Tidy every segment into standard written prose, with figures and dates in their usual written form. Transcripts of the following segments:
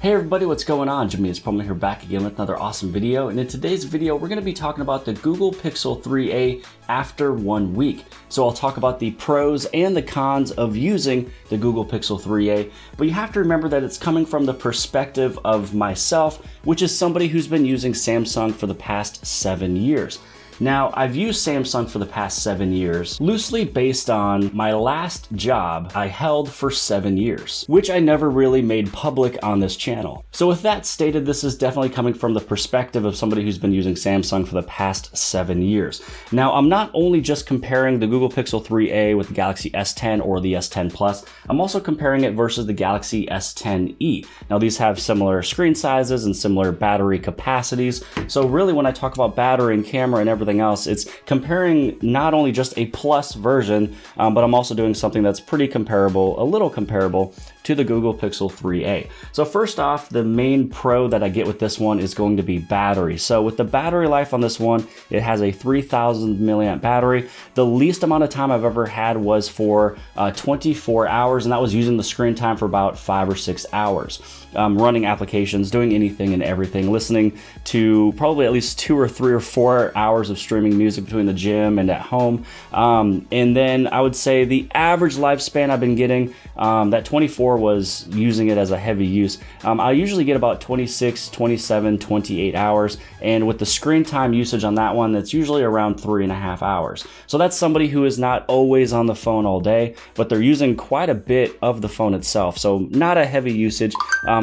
Hey everybody, what's going on? Jimmy is Pullman here, back again with another awesome video. And in today's video, we're going to be talking about the Google Pixel 3a after 1 week. So I'll talk about the pros and the cons of using the Google Pixel 3a, but you have to remember that it's coming from the perspective of myself, which is somebody who's been using Samsung for the past 7 years. Now, I've used Samsung for the past 7 years, loosely based on my last job I held for 7 years, which I never really made public on this channel. So with that stated, this is definitely coming from the perspective of somebody who's been using Samsung for the past 7 years. Now, I'm not only just comparing the Google Pixel 3a with the Galaxy S10 or the S10 Plus, I'm also comparing it versus the Galaxy S10e. Now, these have similar screen sizes and similar battery capacities. So really, when I talk about battery and camera and everything else, it's comparing not only just a plus version, but I'm also doing something that's pretty comparable, a little comparable to the Google Pixel 3a. So first off, the main pro that I get with this one is going to be battery. So with the battery life on this one, it has a 3000 milliamp battery. The least amount of time I've ever had was for 24 hours, and that was using the screen time for about 5 or 6 hours. Running applications, doing anything and everything, listening to probably at least 2 or 3 or 4 hours of streaming music between the gym and at home. And then I would say the average lifespan I've been getting, that 24 was using it as a heavy use. I usually get about 26, 27, 28 hours. And with the screen time usage on that one, that's usually around 3.5 hours. So that's somebody who is not always on the phone all day, but they're using quite a bit of the phone itself. So not a heavy usage.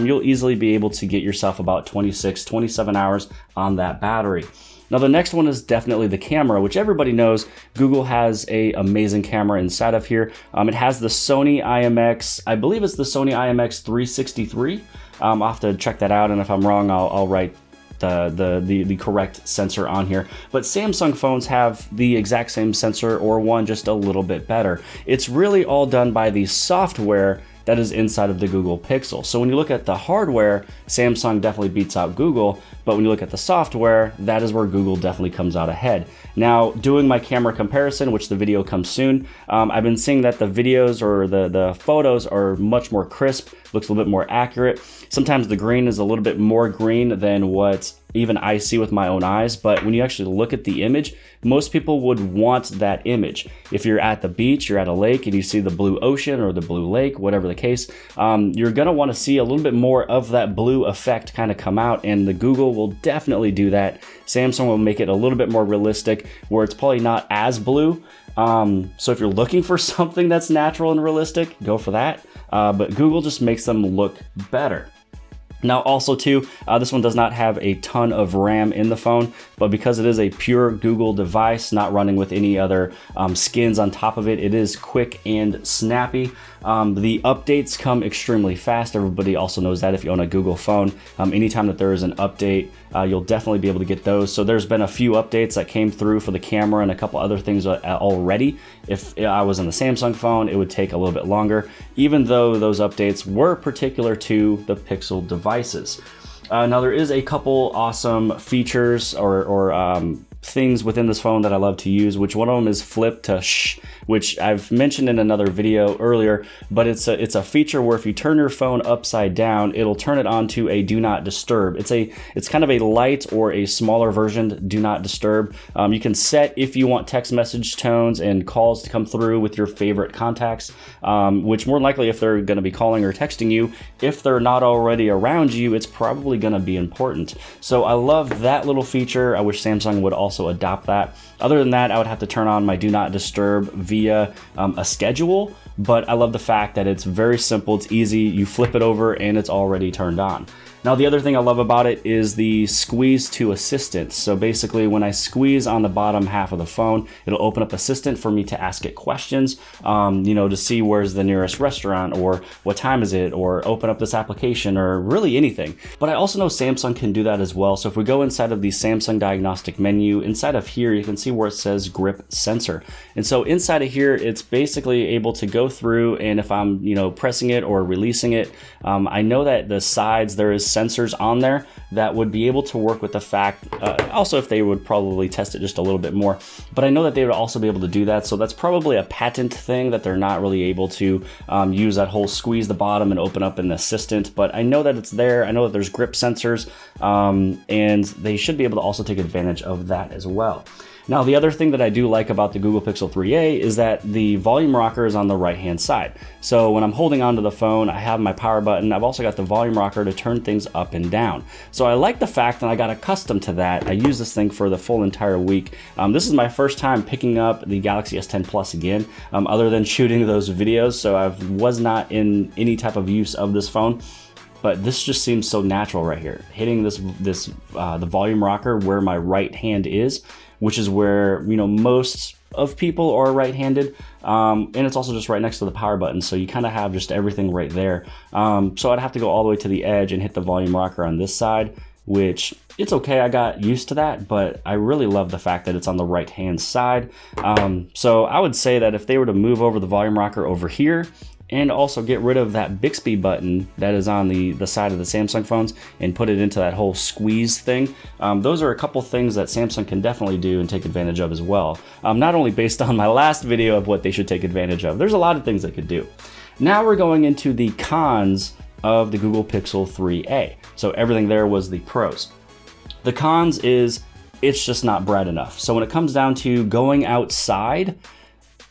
You'll easily be able to get yourself about 26, 27 hours on that battery. Now the next one is definitely the camera, which everybody knows Google has an amazing camera inside of here. It has the Sony IMX, I believe it's the Sony IMX 363. I'll have to check that out, and if I'm wrong, I'll write the correct sensor on here. But Samsung phones have the exact same sensor, or one just a little bit better. It's really all done by the software that is inside of the Google Pixel. So when you look at the hardware, Samsung definitely beats out Google, but when you look at the software, that is where Google definitely comes out ahead. Now, doing my camera comparison, which the video comes soon, I've been seeing that the videos or the photos are much more crisp, looks a little bit more accurate. Sometimes the green is a little bit more green than what even I see with my own eyes, but when you actually look at the image, most people would want that image. If you're at the beach, you're at a lake, and you see the blue ocean or the blue lake, whatever the case, you're gonna wanna see a little bit more of that blue effect kind of come out, and the Google will definitely do that. Samsung will make it a little bit more realistic, where it's probably not as blue. So if you're looking for something that's natural and realistic, go for that. But Google just makes them look better. Now also too, this one does not have a ton of RAM in the phone, but because it is a pure Google device, not running with any other skins on top of it, it is quick and snappy. The updates come extremely fast. Everybody also knows that if you own a Google phone, anytime that there is an update, you'll definitely be able to get those. So there's been a few updates that came through for the camera and a couple other things already. If I was on the Samsung phone, it would take a little bit longer, even though those updates were particular to the Pixel devices. Now there is a couple awesome features or things within this phone that I love to use, which one of them is flip to shh, which I've mentioned in another video earlier, but it's a feature where if you turn your phone upside down, it'll turn it on to a do not disturb. It's kind of a light or a smaller version do not disturb. You can set if you want text message tones and calls to come through with your favorite contacts, which more than likely if they're going to be calling or texting you, if they're not already around you, it's probably going to be important. So I love that little feature. I wish Samsung would also adopt that. Other than that, I would have to turn on my do not disturb via a schedule, but I love the fact that it's very simple, it's easy, you flip it over and it's already turned on. Now the other thing I love about it is the squeeze to assistant. So basically when I squeeze on the bottom half of the phone, it'll open up assistant for me to ask it questions, to see where's the nearest restaurant or what time is it, or open up this application, or really anything. But I also know Samsung can do that as well. So if we go inside of the Samsung diagnostic menu, inside of here, you can see where it says grip sensor. And so inside of here, it's basically able to go through, and if I'm, pressing it or releasing it, I know that the sides, there is sensors on there that would be able to work with the fact, also if they would probably test it just a little bit more, but I know that they would also be able to do that. So that's probably a patent thing that they're not really able to use that whole squeeze the bottom and open up an assistant, but I know that it's there. I know that there's grip sensors, and they should be able to also take advantage of that as well. Now, the other thing that I do like about the Google Pixel 3a is that the volume rocker is on the right-hand side. So when I'm holding onto the phone, I have my power button. I've also got the volume rocker to turn things up and down. So I like the fact that I got accustomed to that. I use this thing for the full entire week. This is my first time picking up the Galaxy S10 Plus again, other than shooting those videos. So I was not in any type of use of this phone. But this just seems so natural right here. Hitting the volume rocker where my right hand is, which is where, you know, most of people are right-handed, and it's also just right next to the power button, so you kind of have just everything right there. So I'd have to go all the way to the edge and hit the volume rocker on this side, which it's okay, I got used to that, but I really love the fact that it's on the right-hand side. So I would say that if they were to move over the volume rocker over here, and also get rid of that Bixby button that is on the side of the Samsung phones and put it into that whole squeeze thing. Those are a couple things that Samsung can definitely do and take advantage of as well. Not only based on my last video of what they should take advantage of, there's a lot of things they could do. Now we're going into the cons of the Google Pixel 3a. So everything there was the pros. The cons is it's just not bright enough. So when it comes down to going outside,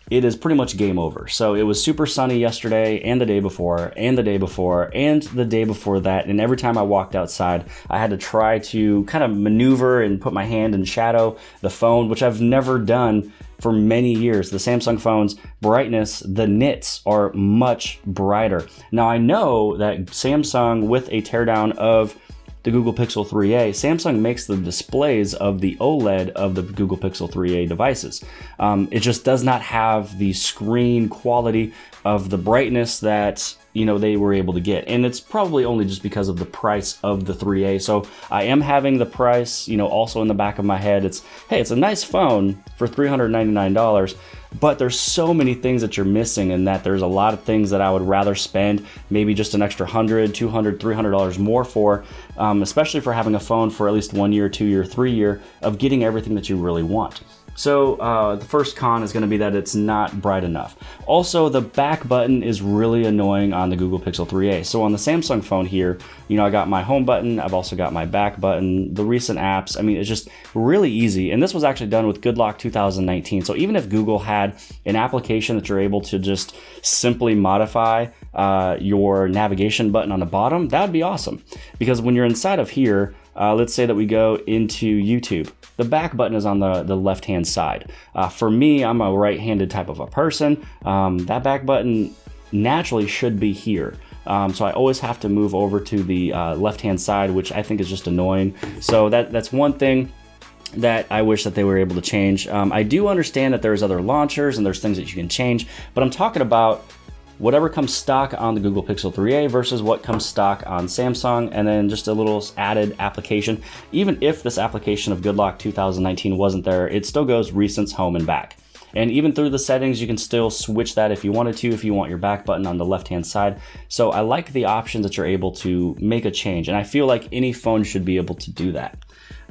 it is pretty much game over. So it was super sunny yesterday and the day before and the day before and the day before that. And every time I walked outside, I had to try to kind of maneuver and put my hand in shadow the phone, which I've never done for many years. The Samsung phones brightness, the nits are much brighter. Now I know that Samsung, with a teardown of the Google Pixel 3a, Samsung makes the displays of the OLED of the Google Pixel 3a devices. It just does not have the screen quality of the brightness that, you know, they were able to get. And it's probably only just because of the price of the 3a. So I am having the price, you know, also in the back of my head. It's, hey, it's a nice phone for $399, but there's so many things that you're missing, and that there's a lot of things that I would rather spend maybe just an extra $100, $200, $300 more for, especially for having a phone for at least 1 year, 2 year, 3 year of getting everything that you really want. So the first con is going to be that it's not bright enough. Also, the back button is really annoying on the Google Pixel 3a. So on the Samsung phone here, you know, I got my home button, I've also got my back button, the recent apps. I mean, it's just really easy. And this was actually done with Good Lock 2019. So even if Google had an application that you're able to just simply modify your navigation button on the bottom, that would be awesome. Because when you're inside of here, let's say that we go into YouTube. The back button is on the left-hand side. For me, I'm a right-handed type of a person. That back button naturally should be here. So I always have to move over to the left-hand side, which I think is just annoying. So that's one thing that I wish that they were able to change. I do understand that there's other launchers and there's things that you can change, but I'm talking about whatever comes stock on the Google Pixel 3a versus what comes stock on Samsung, and then just a little added application. Even if this application of Good Lock 2019 wasn't there, it still goes recents, home, and back. And even through the settings, you can still switch that if you wanted to, if you want your back button on the left-hand side. So I like the option that you're able to make a change, and I feel like any phone should be able to do that.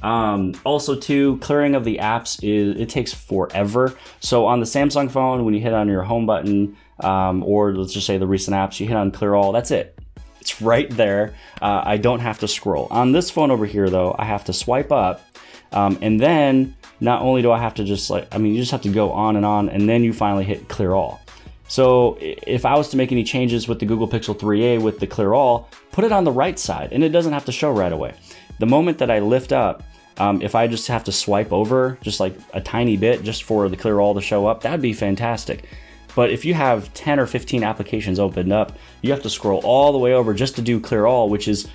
Also too, clearing of the apps, it takes forever. So on the Samsung phone, when you hit on your home button, or let's just say the recent apps, you hit on clear all, that's it. It's right there. I don't have to scroll. On this phone over here though, I have to swipe up, and then not only do I have to just you just have to go on, and then you finally hit clear all. So if I was to make any changes with the Google Pixel 3a with the clear all, put it on the right side, and it doesn't have to show right away. The moment that I lift up, if I just have to swipe over just like a tiny bit just for the clear all to show up, that'd be fantastic. But if you have 10 or 15 applications opened up, you have to scroll all the way over just to do clear all, which is,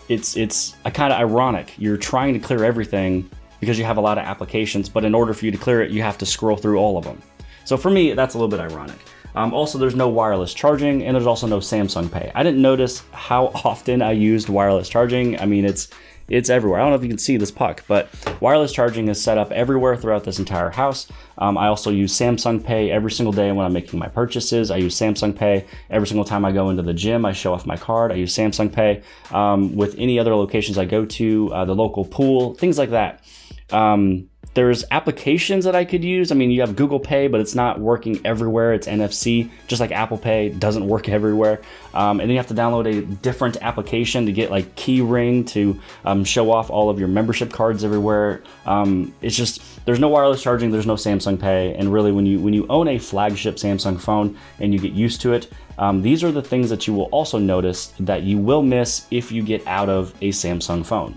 it's kind of ironic. You're trying to clear everything because you have a lot of applications, but in order for you to clear it, you have to scroll through all of them. So for me, that's a little bit ironic. Also, there's no wireless charging, and there's also no Samsung Pay. I didn't notice how often I used wireless charging. I mean, it's it's everywhere. I don't know if you can see this puck, but wireless charging is set up everywhere throughout this entire house. I also use Samsung Pay every single day when I'm making my purchases. I use Samsung Pay every single time I go into the gym. I show off my card. I use Samsung Pay with any other locations I go to, the local pool, things like that. There's applications that I could use. I mean, you have Google Pay, but it's not working everywhere. It's NFC, just like Apple Pay doesn't work everywhere. And then you have to download a different application to get like Keyring to show off all of your membership cards everywhere. It's just, there's no wireless charging, there's no Samsung Pay. And really when you own a flagship Samsung phone and you get used to it, these are the things that you will also notice that you will miss if you get out of a Samsung phone.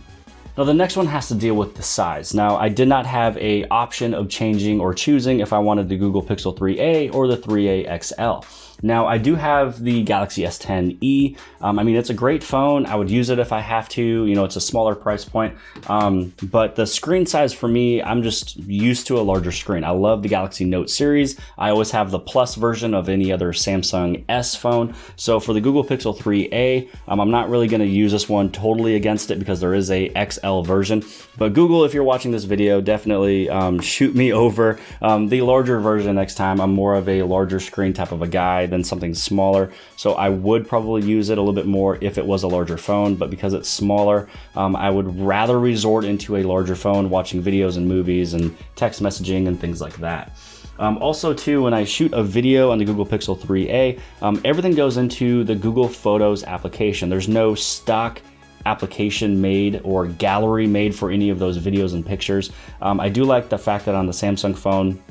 Now the next one has to deal with the size. Now I did not have a option of changing or choosing if I wanted the Google Pixel 3a or the 3a XL. Now I do have the Galaxy S10e. I mean, it's a great phone. I would use it if I have to, you know, it's a smaller price point. But the screen size for me, I'm just used to a larger screen. I love the Galaxy Note series. I always have the Plus version of any other Samsung S phone. So for the Google Pixel 3a, I'm not really gonna use this one totally against it because there is a XL version. But Google, if you're watching this video, definitely shoot me over the larger version next time. I'm more of a larger screen type of a guy than something smaller. So I would probably use it a little bit more if it was a larger phone, but because it's smaller, I would rather resort into a larger phone watching videos and movies and text messaging and things like that. Also too, when I shoot a video on the Google Pixel 3a, everything goes into the Google Photos application. There's no stock application made or gallery made for any of those videos and pictures. I do like the fact that on the Samsung phone,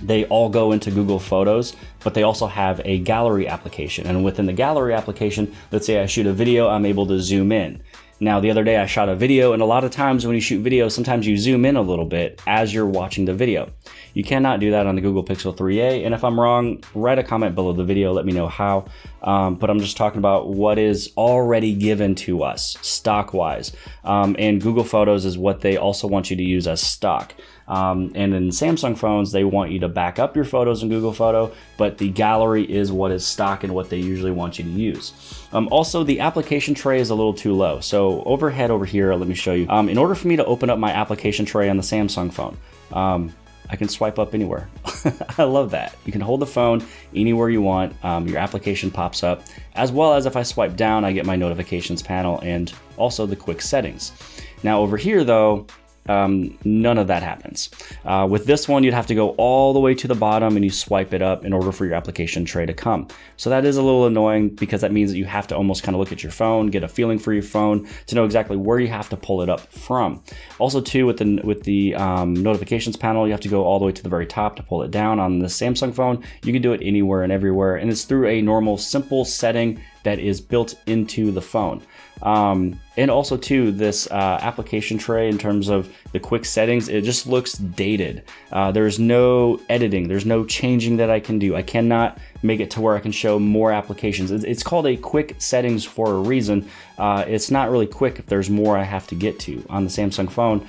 they all go into Google Photos, but they also have a gallery application. And within the gallery application, let's say I shoot a video, I'm able to zoom in. Now, the other day I shot a video, and a lot of times when you shoot videos, sometimes you zoom in a little bit as you're watching the video. You cannot do that on the Google Pixel 3a, and if I'm wrong, write a comment below the video, let me know how. But I'm just talking about what is already given to us, stock-wise. And Google Photos is what they also want you to use as stock. And in Samsung phones, they want you to back up your photos in Google Photo, but the gallery is what is stock and what they usually want you to use. Also, the application tray is a little too low. So overhead over here, let me show you. In order for me to open up my application tray on the Samsung phone, I can swipe up anywhere. I love that. You can hold the phone anywhere you want. Your application pops up, as well as if I swipe down, I get my notifications panel and also the quick settings. Now over here though, none of that happens. With this one, you'd have to go all the way to the bottom and you swipe it up in order for your application tray to come. So that is a little annoying because that means that you have to almost kind of look at your phone, get a feeling for your phone to know exactly where you have to pull it up from. Also too, with the notifications panel, you have to go all the way to the very top to pull it down. On the Samsung phone, you can do it anywhere and everywhere, and it's through a normal simple setting that is built into the phone. And also too, this application tray, in terms of the quick settings, it just looks dated. There's no editing, there's no changing that I can do. I cannot make it to where I can show more applications. It's called a quick settings for a reason. It's not really quick if there's more I have to get to. On the Samsung phone,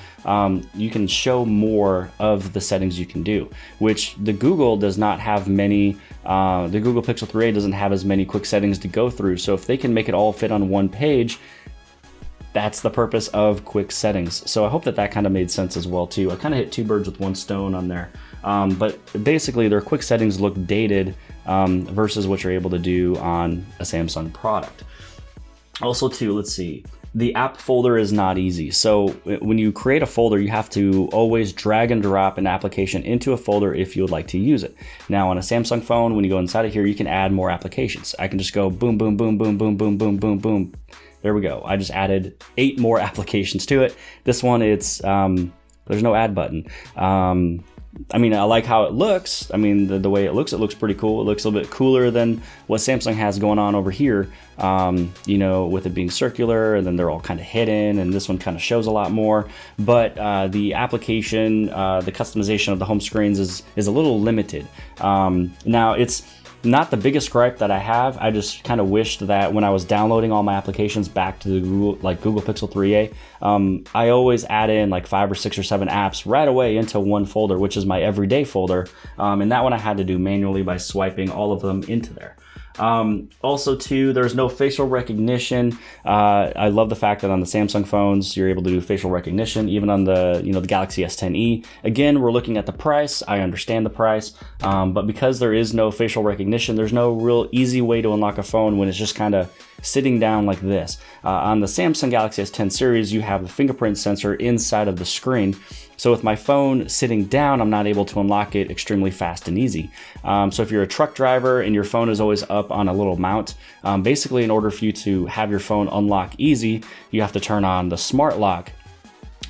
you can show more of the settings you can do, which the Google does not have many. The Google Pixel 3a doesn't have as many quick settings to go through. So if they can make it all fit on one page, that's the purpose of quick settings. So I hope that kind of made sense as well too. I kind of hit two birds with one stone on there. But basically their quick settings look dated versus what you're able to do on a Samsung product. Also too, let's see. The app folder is not easy. So when you create a folder, you have to always drag and drop an application into a folder if you would like to use it. Now on a Samsung phone, when you go inside of here, you can add more applications. I can just go boom, boom, boom, boom, boom, boom, boom, boom, boom. There we go. I just added 8 more applications to it. This one, it's there's no add button. I mean, I like how it looks. I mean, the way it looks pretty cool. It looks a little bit cooler than what Samsung has going on over here, you know, with it being circular, and then they're all kind of hidden, and this one kind of shows a lot more. But the application, the customization of the home screens is a little limited. Now, it's not the biggest gripe that I have. I just kind of wished that when I was downloading all my applications back to the Google Pixel 3a, I always add in like 5 or 6 or 7 apps right away into one folder, which is my everyday folder. And that one I had to do manually by swiping all of them into there. Also too, there's no facial recognition. I love the fact that on the Samsung phones, you're able to do facial recognition, even on the, the Galaxy S10e. Again, we're looking at the price. I understand the price, but because there is no facial recognition, there's no real easy way to unlock a phone when it's just kind of sitting down like this. On the Samsung Galaxy S10 series, you have the fingerprint sensor inside of the screen. So with my phone sitting down, I'm not able to unlock it extremely fast and easy. So if you're a truck driver and your phone is always up on a little mount, basically in order for you to have your phone unlock easy, you have to turn on the smart lock.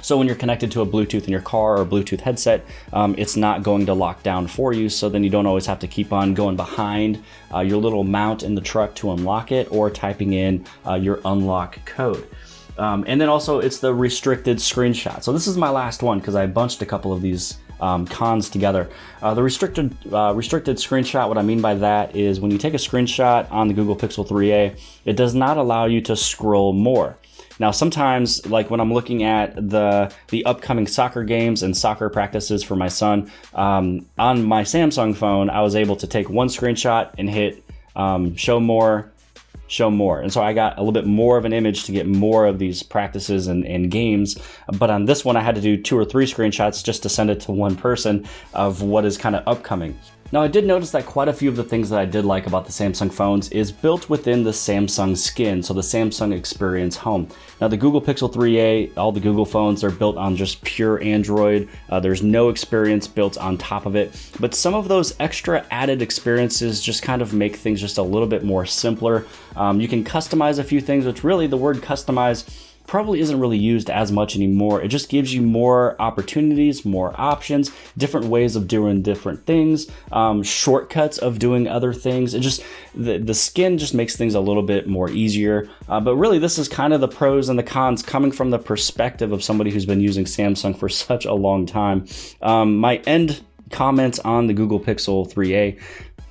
So when you're connected to a Bluetooth in your car or a Bluetooth headset, it's not going to lock down for you. So then you don't always have to keep on going behind your little mount in the truck to unlock it or typing in your unlock code. And then also it's the restricted screenshot. So this is my last one because I bunched a couple of these cons together. The restricted screenshot, what I mean by that is when you take a screenshot on the Google Pixel 3a, it does not allow you to scroll more. Now, sometimes, like when I'm looking at the upcoming soccer games and soccer practices for my son, on my Samsung phone, I was able to take one screenshot and hit show more. And so I got a little bit more of an image to get more of these practices and games. But on this one, I had to do 2 or 3 screenshots just to send it to one person of what is kind of upcoming. Now, I did notice that quite a few of the things that I did like about the Samsung phones is built within the Samsung skin, so the Samsung Experience Home. Now, the Google Pixel 3a, all the Google phones are built on just pure Android. There's no experience built on top of it, but some of those extra added experiences just kind of make things just a little bit more simpler. You can customize a few things, which really the word customize probably isn't really used as much anymore. It just gives you more opportunities, more options, different ways of doing different things, shortcuts of doing other things. It just, the skin just makes things a little bit more easier. But really, this is kind of the pros and the cons coming from the perspective of somebody who's been using Samsung for such a long time. My end comments on the Google Pixel 3a,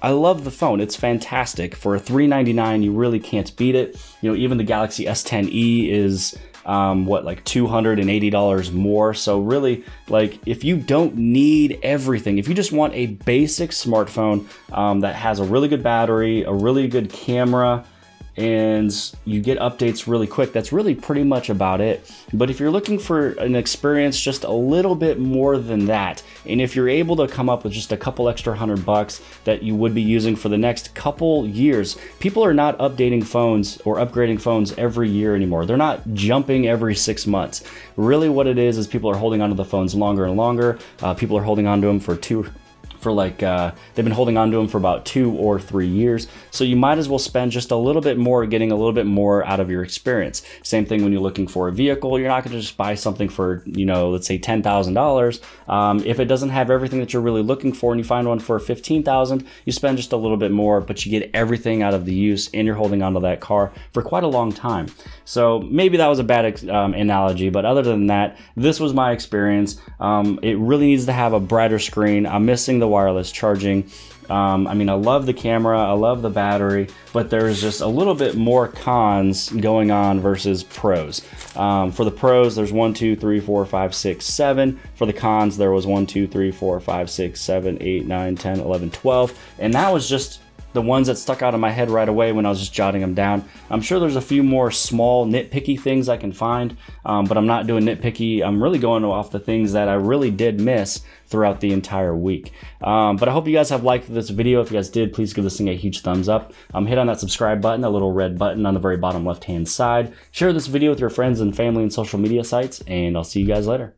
I love the phone. It's fantastic. For a $399, you really can't beat it. Even the Galaxy S10e is like $280 more. So really, like, if you don't need everything, if you just want a basic smartphone that has a really good battery, a really good camera, and you get updates really quick, that's really pretty much about it. But if you're looking for an experience just a little bit more than that, and if you're able to come up with just a couple extra $100 that you would be using for the next couple years, people are not updating phones or upgrading phones every year anymore. They're not jumping every 6 months. Really what it is people are holding onto the phones longer and longer. People are holding onto them they've been holding on to them for about 2 or 3 years. So you might as well spend just a little bit more, getting a little bit more out of your experience. Same thing when you're looking for a vehicle. You're not going to just buy something for, let's say $10,000. If it doesn't have everything that you're really looking for and you find one for $15,000, you spend just a little bit more, but you get everything out of the use and you're holding onto that car for quite a long time. So maybe that was a bad analogy, but other than that, this was my experience. It really needs to have a brighter screen. I'm missing the wireless charging. I love the camera, I love the battery, but there's just a little bit more cons going on versus pros. For the pros, there's 1, 2, 3, 4, 5, 6, 7. For the cons, there was 1, 2, 3, 4, 5, 6, 7, 8, 9, 10, 11, 12. And that was just the ones that stuck out of my head right away when I was just jotting them down. I'm sure there's a few more small nitpicky things I can find, but I'm not doing nitpicky. I'm really going off the things that I really did miss throughout the entire week. But I hope you guys have liked this video. If you guys did, please give this thing a huge thumbs up. Hit on that subscribe button, that little red button on the very bottom left-hand side. Share this video with your friends and family and social media sites, and I'll see you guys later.